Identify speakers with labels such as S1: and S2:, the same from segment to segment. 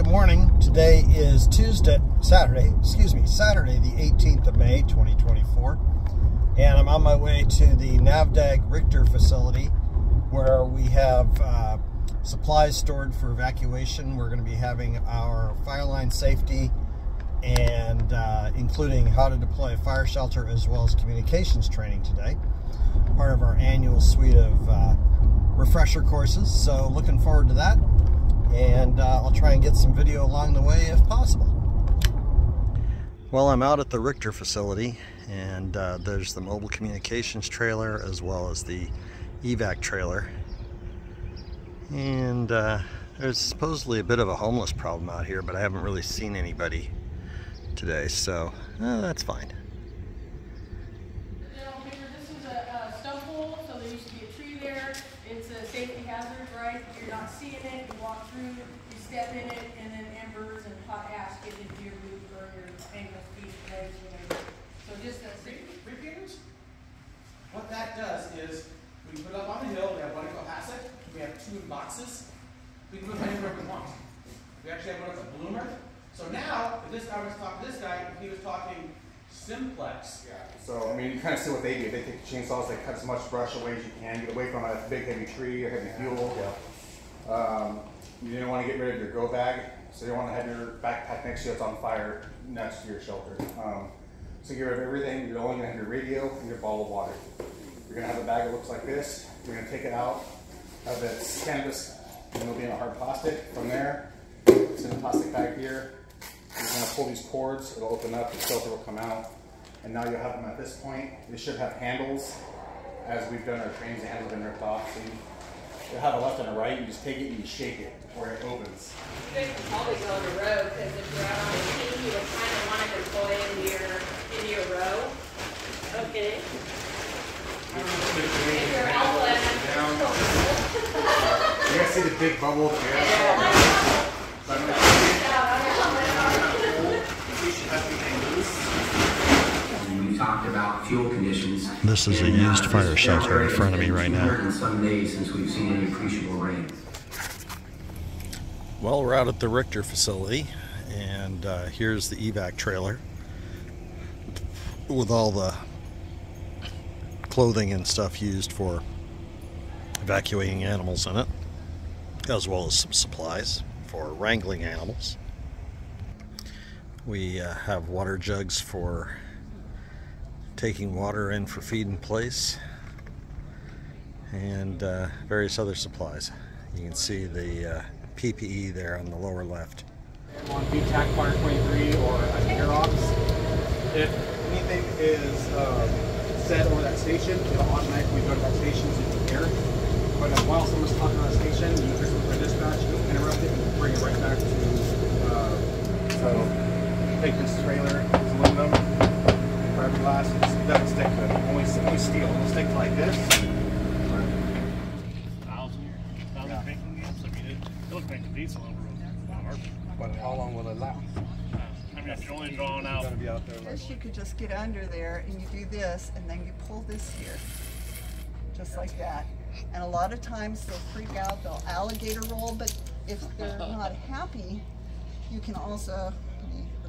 S1: morning. Today is Saturday the 18th of May 2024, and I'm on my way to the NVADG Richter facility where we have supplies stored for evacuation. We're going to be having our fireline safety and including how to deploy a fire shelter as well as communications training today, part of our annual suite of refresher courses. So looking forward to that, and I'll try and get some video along the way if possible. Well, I'm out at the Richter facility, and there's the mobile communications trailer as well as the evac trailer, and there's supposedly a bit of a homeless problem out here, but I haven't really seen anybody today, so that's fine.
S2: This is a stump hole, so there used to be a tree there. It's a safety hazard, right? If you're not seeing it, you walk through, you step in it, and then embers and hot ash get into your boot or your ankles, feet, legs, whatever. So just a
S3: Repeaters? What that does is we put it up on the hill, we have one to go past it, we have two in boxes. We can put it anywhere we want. We actually have one with a bloomer. So now, if this guy was talking to this guy, he was talking simplex.
S4: Yeah. So, I mean, you kind of see what they do. They take chainsaws, they cut as much brush away as you can, get away from a big heavy tree or heavy fuel. Yeah. You didn't want to get rid of your go bag, so you don't want to have your backpack next to you that's on fire next to your shelter. So get rid of everything. You're only going to have your radio and your bottle of water. You're going to have a bag that looks like this. You're going to take it out of its canvas, and it'll be in a hard plastic. From there, it's in a plastic bag here. You're going to pull these cords, it'll open up, the filter will come out, and now you'll have them at this point. They should have handles. As we've done our trains, the handles have been ripped off. So you'll have a left and a right, you just take it and you shake it before it opens.
S2: You guys can probably go on the road, because if you're out on a team, you would kind of want to deploy into your row. Okay. If you're alpha,
S4: You guys see the big bubble there?
S5: We talked about fuel conditions.
S1: This is a used fire shelter in front of me right now.
S5: In some days since we've seen any appreciable rain.
S1: Well, we're out at the Richter facility, and here's the evac trailer with all the clothing and stuff used for evacuating animals in it, as well as some supplies for wrangling animals. We have water jugs for taking water in for feed in place, and various other supplies. You can see the PPE there on the lower left.
S3: On VTAC Fire 23 or an Aerox, if anything is said over that station, it'll automatically go to that station so you can hear it. But while someone's talking on the station, you hear something from dispatch, you'll interrupt it and bring it right back to, so take this trailer, it's aluminum, fiberglass, it doesn't stick to it, only steel, it'll stick like this. But how long will it last?
S6: I mean, if you're only drawing out.
S7: First, you could just get under there and you do this, and then you pull this here, just like that. And a lot of times they'll freak out, they'll alligator roll, but if they're not happy, you can also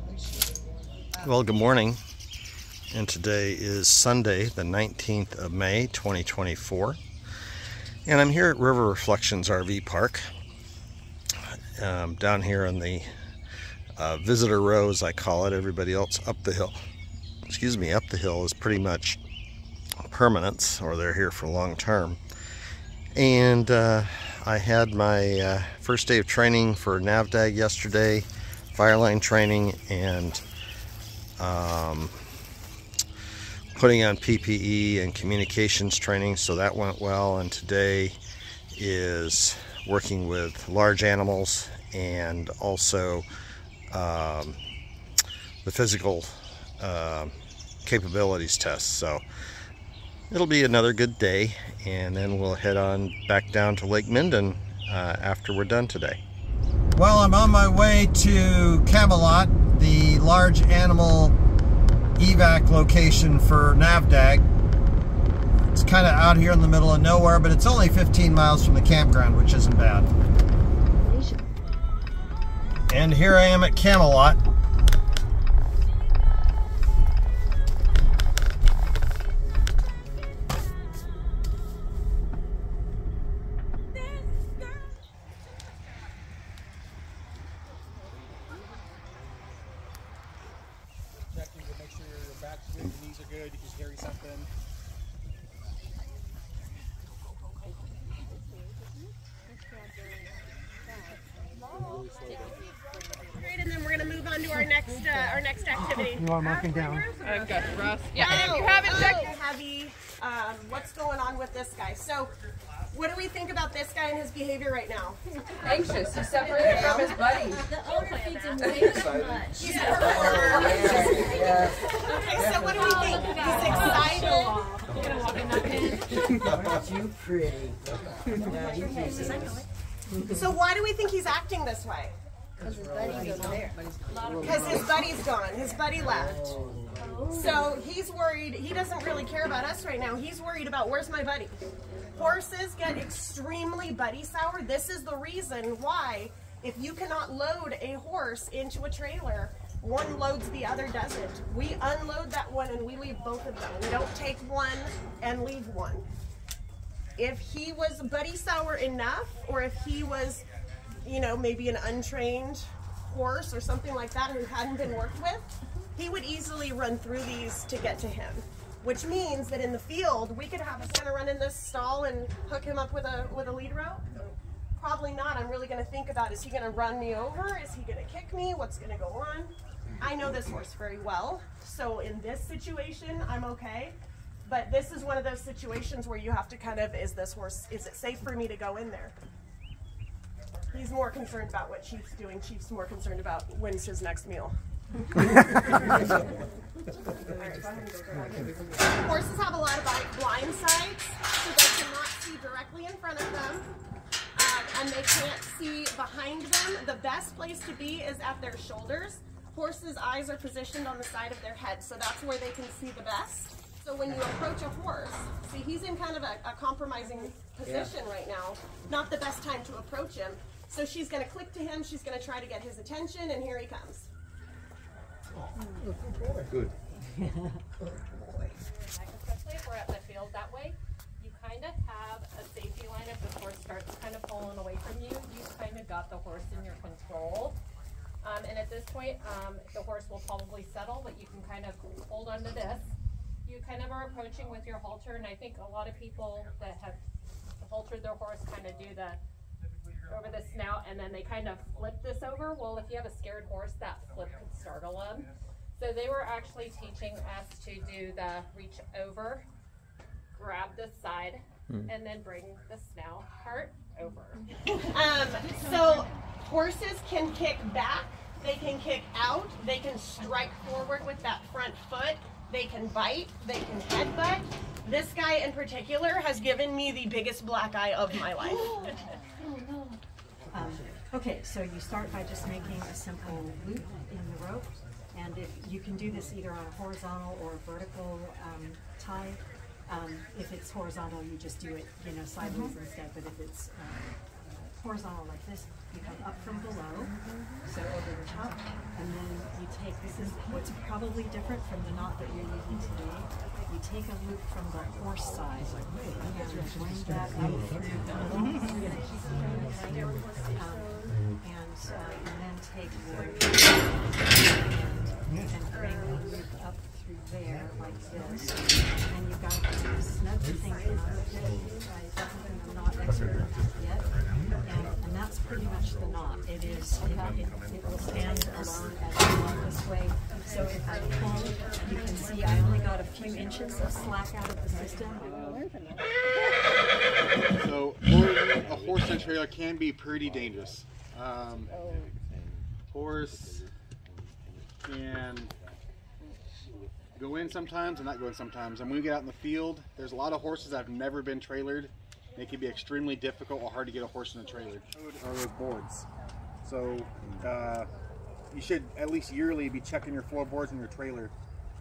S7: release you.
S1: Well, good morning, and today is Sunday, the 19th of May, 2024, and I'm here at River Reflections RV Park, down here in the visitor row, as I call it. Everybody else up the hill, up the hill is pretty much permanents, or they're here for long term. And I had my first day of training for NVADG yesterday, fireline training, and putting on PPE and communications training, so that went well. And today is working with large animals and also the physical capabilities test. So it'll be another good day, and then we'll head on back down to Lake Minden after we're done today. Well, I'm on my way to Camelot, the large animal evac location for NVADG. It's kind of out here in the middle of nowhere, but it's only 15 miles from the campground, which isn't bad. And here I am at Camelot.
S3: Checking to make sure your back's good, your knees are good, you can carry something.
S8: Great, and then we're going to move on to our next activity.
S3: You are marking down.
S8: I've got Russ. Yeah, and if you haven't checked heavy, what's going on with this guy? So, what do we think about this guy and his behavior right now?
S2: Anxious. He's separated from his buddies.
S9: The owner feeds him way too much.
S8: Okay, so what do we think? He's excited.
S10: Too pretty.
S8: So why do we think he's acting this way?
S9: Because his buddy's over there.
S8: Because his buddy's gone. His buddy left. So he's worried. He doesn't really care about us right now. He's worried about where's my buddy. Horses get extremely buddy sour. This is the reason why if you cannot load a horse into a trailer, one loads, the other doesn't. We unload that one and we leave both of them. We don't take one and leave one. If he was buddy sour enough, or if he was, you know, maybe an untrained horse or something like that who hadn't been worked with, he would easily run through these to get to him. Which means that in the field, we could have us kind of run in this stall and hook him up with a lead rope. Probably not. I'm really going to think about, is he going to run me over? Is he going to kick me? What's going to go on? I know this horse very well, so in this situation, I'm okay. But this is one of those situations where you have to kind of, is it safe for me to go in there? He's more concerned about what Chief's doing. Chief's more concerned about when's his next meal. Horses have a lot of blind sides, so they cannot see directly in front of them, and they can't see behind them. The best place to be is at their shoulders. Horses' eyes are positioned on the side of their head, so that's where they can see the best. So when you approach a horse, see, he's in kind of a compromising position right now. Not the best time to approach him. So she's going to click to him, she's going to try to get his attention, and here he comes.
S4: Good.
S11: Especially if we're at the field that way, you kind of have a safety line. If the horse starts kind of pulling away from you, you kind of got the horse in your control. And at this point, the horse will probably settle, but you can kind of hold onto this. You kind of are approaching with your halter, and I think a lot of people that have haltered their horse kind of do the over the snout, and then they kind of flip this over. Well, if you have a scared horse, that flip could startle them. So they were actually teaching us to do the reach over, grab this side, and then bring the snout part over.
S8: So horses can kick back, they can kick out, they can strike forward with that front foot, they can bite, they can headbutt. This guy in particular has given me the biggest black eye of my life.
S12: Okay, so you start by just making a simple loop in the rope, and if you can do this either on a horizontal or a vertical tie. If it's horizontal, you just do it, you know, sideways instead. But if it's horizontal like this, you come up from below, so over the top, and then you take, this is what's probably different from the knot that you're using today, you take a loop from the horse side, and bring that up through the middle, and then take your and bring the loop up through there like this, and you've got to snug the thing in. I'm not expert yet, and that's pretty much the knot. It will stand alone as a knot this way. So if I pull, you can see I only got a few inches of slack out of the system.
S3: So loading a horse in a trailer can be pretty dangerous. Horse can go in sometimes and not go in sometimes. And when we get out in the field, there's a lot of horses that have never been trailered. It can be extremely difficult or hard to get a horse in a trailer. Are those boards. So you should at least yearly be checking your floorboards in your trailer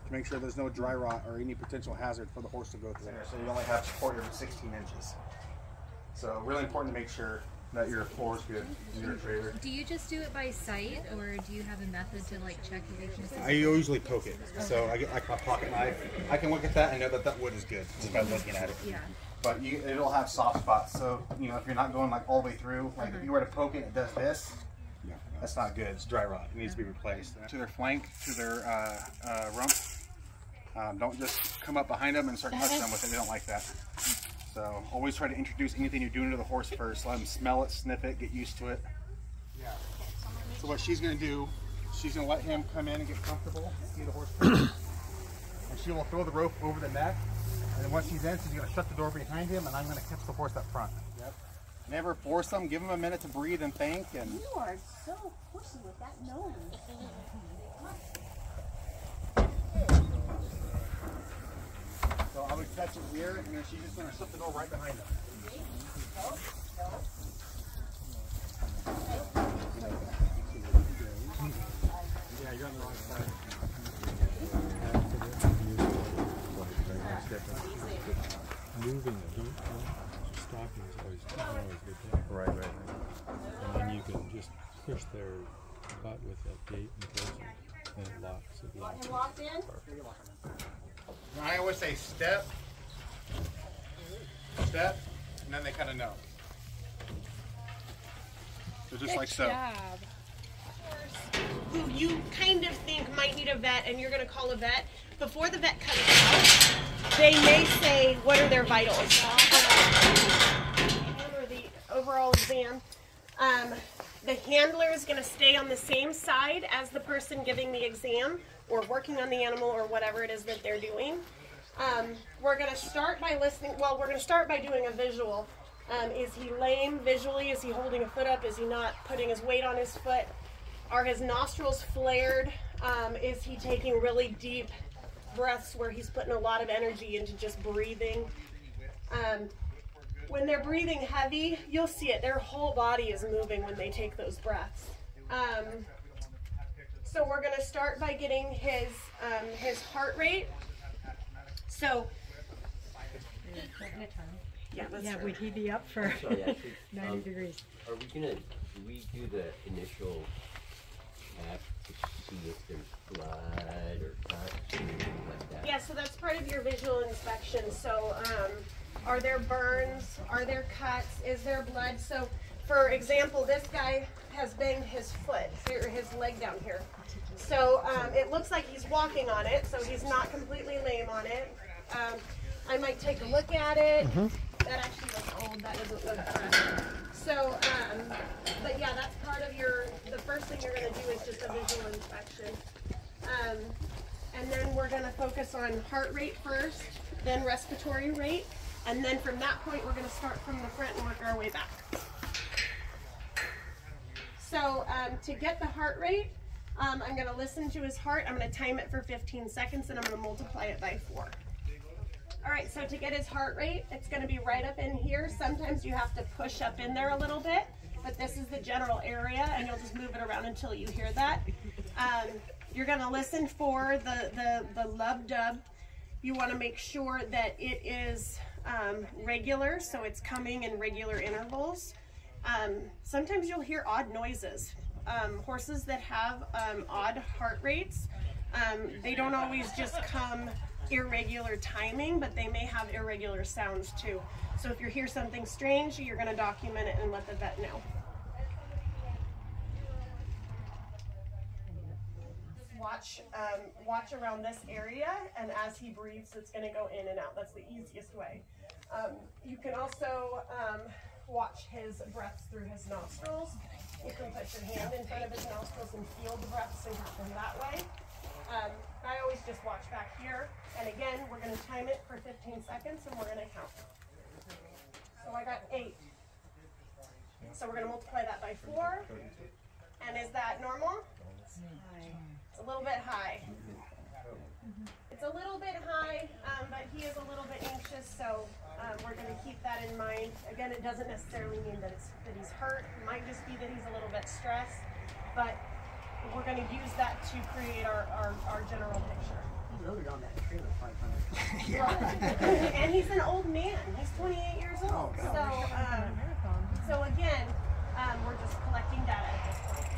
S3: to make sure there's no dry rot or any potential hazard for the horse to go through.
S4: So you only have support every 16 inches. So really important to make sure that your floor is good in your trailer.
S9: Do you just do it by sight, or do you have a method to like check if you can?
S4: I usually poke it. So I get like my pocket knife. I can look at that and know that that wood is good just by looking at it.
S9: Yeah.
S4: But it'll have soft spots. So, you know, if you're not going like all the way through, like if you were to poke it, it does this. That's not good. It's dry rot. It needs to be replaced. To their flank, to their rump. Don't just come up behind them and start touching them with it. They don't like that. So always try to introduce anything you're doing to the horse first. Let them smell it, sniff it, get used to it. Yeah. So what she's going to do, she's going to let him come in and get comfortable, see the horse first. And she will throw the rope over the neck. And then once he's in, she's going to shut the door behind him, and I'm going to catch the horse up front. Yep. Never force them. Give them a minute to breathe and think. And
S8: You are so pushy with that nose.
S4: so I would catch it here, and then she's just going to shut the door right behind him. Yeah, you're on the wrong side.
S10: Moving the heat, stopping is always good. Right. And then you can just push their butt with that gate and close it, and it locks. It locks.
S8: You locked in?
S4: I always say step, and then they kind of know. So just like so.
S8: Who you kind of think might need a vet, and you're going to call a vet, before the vet comes out, they may say, what are their vitals? Or the overall exam. The handler is going to stay on the same side as the person giving the exam, or working on the animal, or whatever it is that they're doing. We're going to start by listening, we're going to start by doing a visual. Is he lame visually? Is he holding a foot up? Is he not putting his weight on his foot? Are his nostrils flared? Is he taking really deep breaths where he's putting a lot of energy into just breathing? When they're breathing heavy, you'll see it. Their whole body is moving when they take those breaths. So we're going to start by getting his heart rate. So,
S12: would he be up for
S13: Sorry, actually,
S12: 90 degrees?
S13: Are we gonna, do we do the initial tap to see if there's blood or cuts or anything like that?
S8: Yeah, so that's part of your visual inspection. So, are there burns? Are there cuts? Is there blood? So, for example, this guy has banged his foot, or his leg down here. So, it looks like he's walking on it, so he's not completely lame on it. I might take a look at it. That actually looks old. That doesn't look fresh. So, but yeah, that's part of the first thing you're going to do is just a visual inspection. And then we're going to focus on heart rate first, then respiratory rate, and then from that point we're going to start from the front and work our way back. So to get the heart rate, I'm going to listen to his heart. I'm going to time it for 15 seconds and I'm going to multiply it by 4. All right, so to get his heart rate, it's going to be right up in here. Sometimes you have to push up in there a little bit, but this is the general area, and you'll just move it around until you hear that. You're going to listen for the lub-dub. You want to make sure that it is regular, so it's coming in regular intervals. Sometimes you'll hear odd noises. Horses that have odd heart rates, they don't always just come irregular timing, but they may have irregular sounds too. So if you hear something strange, you're going to document it and let the vet know. Just watch around this area, and as he breathes, it's going to go in and out. That's the easiest way. You can also watch his breaths through his nostrils. You can put your hand in front of his nostrils and feel the breaths and from that way. I always just watch back here, and again, we're going to time it for 15 seconds, and we're going to count. So I got 8. So we're going to multiply that by 4, and is that normal? It's a little bit high. It's a little bit high, but he is a little bit anxious, so we're going to keep that in mind. Again, it doesn't necessarily mean that he's hurt. It might just be that he's a little bit stressed, but we're going to use that to create our general picture.
S14: He loaded on that trailer 500.
S8: Yeah. And he's an old man. He's 28 years old.
S14: Oh,
S8: so So again, we're just collecting data at this point.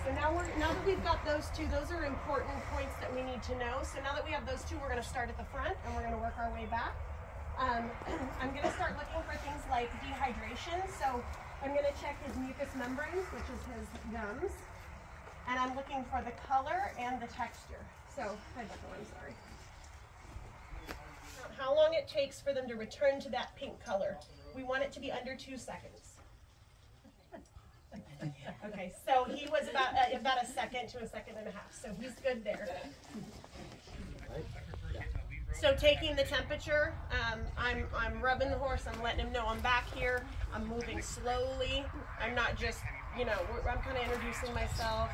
S8: So now that we've got those two, those are important points that we need to know. So now that we have those two, we're going to start at the front and we're going to work our way back. I'm going to start looking for things like dehydration. So I'm going to check his mucous membranes, which is his gums. And I'm looking for the color and the texture. So, I'm sorry. How long it takes for them to return to that pink color. We want it to be under 2 seconds. Okay, so he was about a second to a second and a half. So he's good there. So taking the temperature, I'm rubbing the horse, I'm letting him know I'm back here, I'm moving slowly, I'm not just, you know, I'm kind of introducing myself,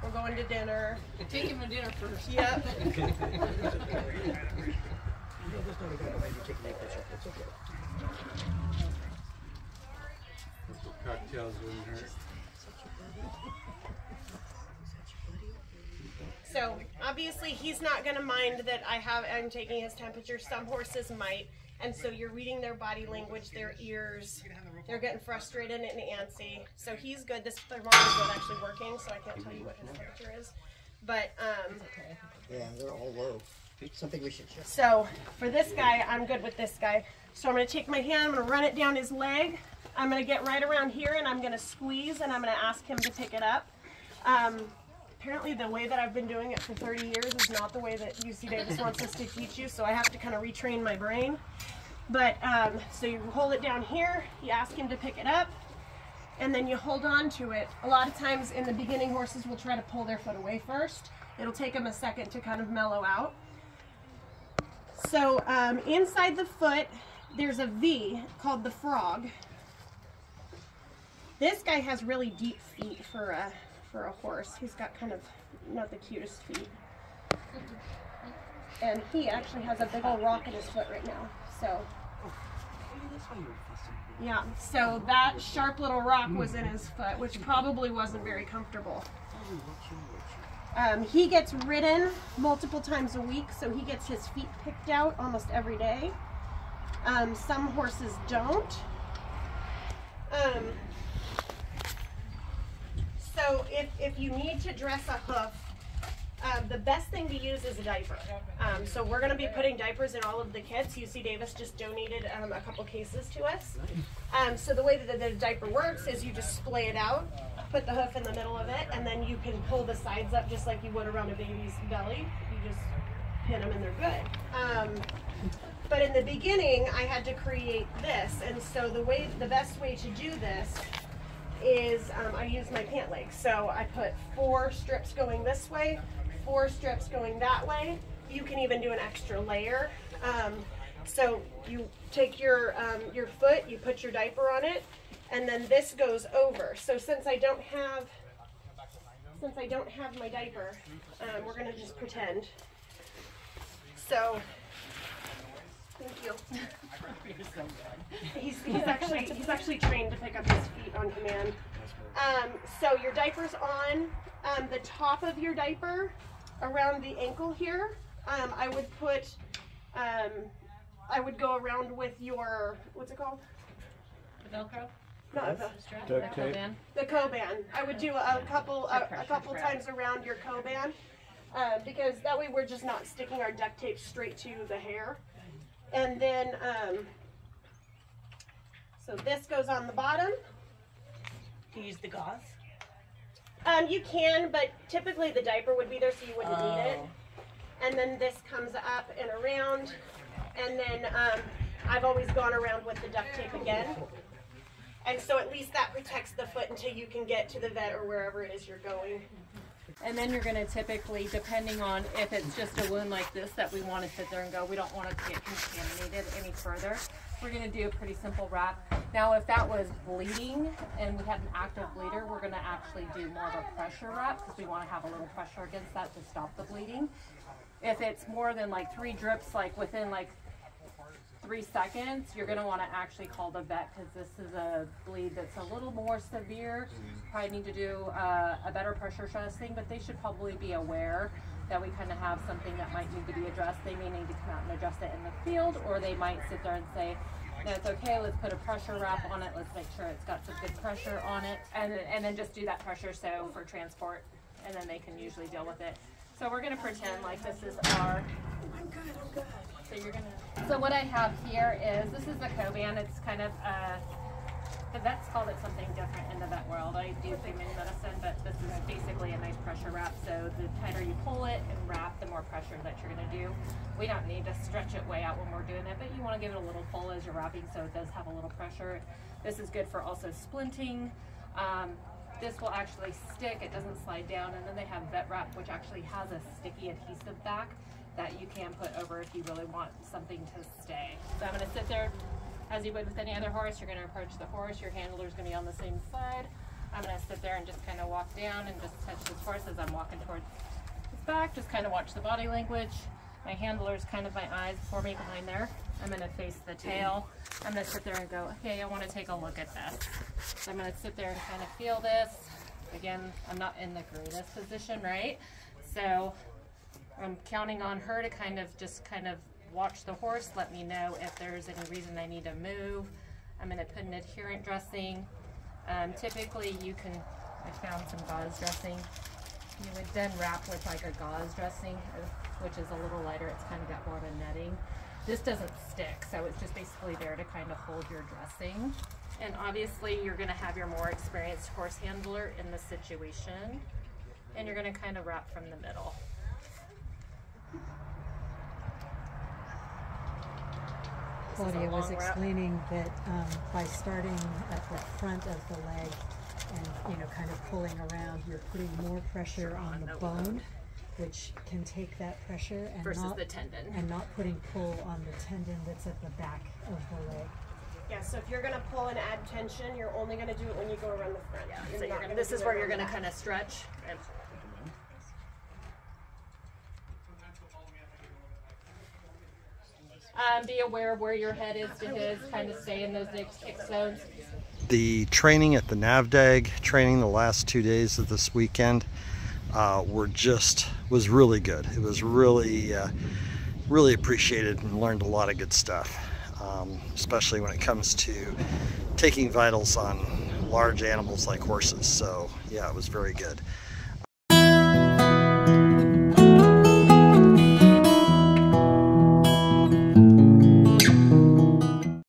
S8: we're going to dinner.
S2: Take him to dinner first.
S8: Yep.
S10: Cocktails wouldn't hurt.
S8: So obviously he's not going to mind that I'm taking his temperature. Some horses might, and so you're reading their body language, their ears. They're getting frustrated and antsy. So he's good. This thermometer is not actually working, so I can't tell you what his temperature is. But
S14: yeah, they're all low. Something we should check.
S8: So for this guy, I'm good with this guy. So I'm going to take my hand, I'm going to run it down his leg. I'm going to get right around here and I'm going to squeeze and I'm going to ask him to pick it up. Apparently the way that I've been doing it for 30 years is not the way that UC Davis wants us to teach you, so I have to kind of retrain my brain. But, so you hold it down here, you ask him to pick it up, and then you hold on to it. A lot of times in the beginning, horses will try to pull their foot away first. It'll take them a second to kind of mellow out. So inside the foot, there's a V called the frog. This guy has really deep feet for a horse. He's got kind of not the cutest feet. And he actually has a big old rock in his foot right now. So, yeah, so that sharp little rock was in his foot, which probably wasn't very comfortable. He gets ridden multiple times a week, so he gets his feet picked out almost every day. Some horses don't. So if you need to dress a hoof, the best thing to use is a diaper. So we're going to be putting diapers in all of the kits. UC Davis just donated a couple cases to us. So the way that the diaper works is you just splay it out, put the hoof in the middle of it, and then you can pull the sides up just like you would around a baby's belly. You just pin them and they're good. But in the beginning, I had to create this, and so the best way to do this is I use my pant leg. So I put 4 strips going this way, 4 strips going that way. You can even do an extra layer. So you take your foot, you put your diaper on it, and then this goes over. So since I don't have my diaper, we're gonna just pretend. So thank you. He's actually trained to pick up his feet on command. So your diaper's on. The top of your diaper, around the ankle here, I would go around with your, what's it called?
S11: The Velcro?
S8: Not the
S11: Coban.
S8: The Coban. I would do a couple times around your Coban, because that way we're just not sticking our duct tape straight to the hair. And then, so this goes on the bottom.
S14: Do you use the gauze?
S8: You can, but typically the diaper would be there, so you wouldn't need it. And then this comes up and around, and then I've always gone around with the duct tape again. And so at least that protects the foot until you can get to the vet or wherever it is you're going.
S11: And then you're going to typically, depending on if it's just a wound like this that we want to sit there and go, we don't want it to get contaminated any further, we're going to do a pretty simple wrap. Now if that was bleeding and we had an active bleeder, we're going to actually do more of a pressure wrap because we want to have a little pressure against that to stop the bleeding. If it's more than like 3 drips, like within like 3 seconds, you're going to want to actually call the vet because this is a bleed that's a little more severe. Probably need to do a better pressure testing, but they should probably be aware that we kind of have something that might need to be addressed. They may need to come out and adjust it in the field, or they might sit there and say, That's okay, let's put a pressure wrap on it, let's make sure it's got some good pressure on it, and then just do that pressure so for transport, and then they can usually deal with it. So we're gonna pretend like this is our, I'm good. So what I have here is, this is a Coban, it's kind of, the vets called it something different in the vet world. I do human medicine, but this is basically a nice pressure wrap. So the tighter you pull it and wrap, the more pressure that you're gonna do. We don't need to stretch it way out when we're doing it, but you wanna give it a little pull as you're wrapping so it does have a little pressure. This is good for also splinting. This will actually stick, it doesn't slide down. And then they have vet wrap, which actually has a sticky adhesive back that you can put over if you really want something to stay. So I'm gonna sit there as you would with any other horse. You're gonna approach the horse, your handler's gonna be on the same side. I'm gonna sit there and just kind of walk down and just touch this horse as I'm walking towards his back, just kind of watch the body language. My handler's kind of my eyes for me behind there. I'm gonna face the tail. I'm gonna sit there and go, okay, I wanna take a look at this. So I'm gonna sit there and kind of feel this. Again, I'm not in the greatest position, right? So I'm counting on her to kind of watch the horse, let me know if there's any reason I need to move. I'm gonna put an adherent dressing. Typically I found some gauze dressing. You would then wrap with like a gauze dressing, which is a little lighter. It's kind of got more of a netting. This doesn't stick, so it's just basically there to kind of hold your dressing. And obviously you're gonna have your more experienced horse handler in the situation, and you're gonna kind of wrap from the middle.
S12: Claudia was explaining that by starting at the front of the leg and kind of pulling around, you're putting more pressure on the bone, which can take that pressure and
S11: versus the tendon,
S12: and not putting pull on the tendon that's at the back of the leg.
S8: Yeah, so if you're gonna pull and add tension, you're only gonna do it when you go around the front.
S11: Yeah, so this is where you're gonna kind of stretch and be aware of where your head is to his, kind of stay in those kick zones.
S1: The training at the NVADG training the last 2 days of this weekend was really good. It was really appreciated and learned a lot of good stuff, especially when it comes to taking vitals on large animals like horses. So yeah, it was very good.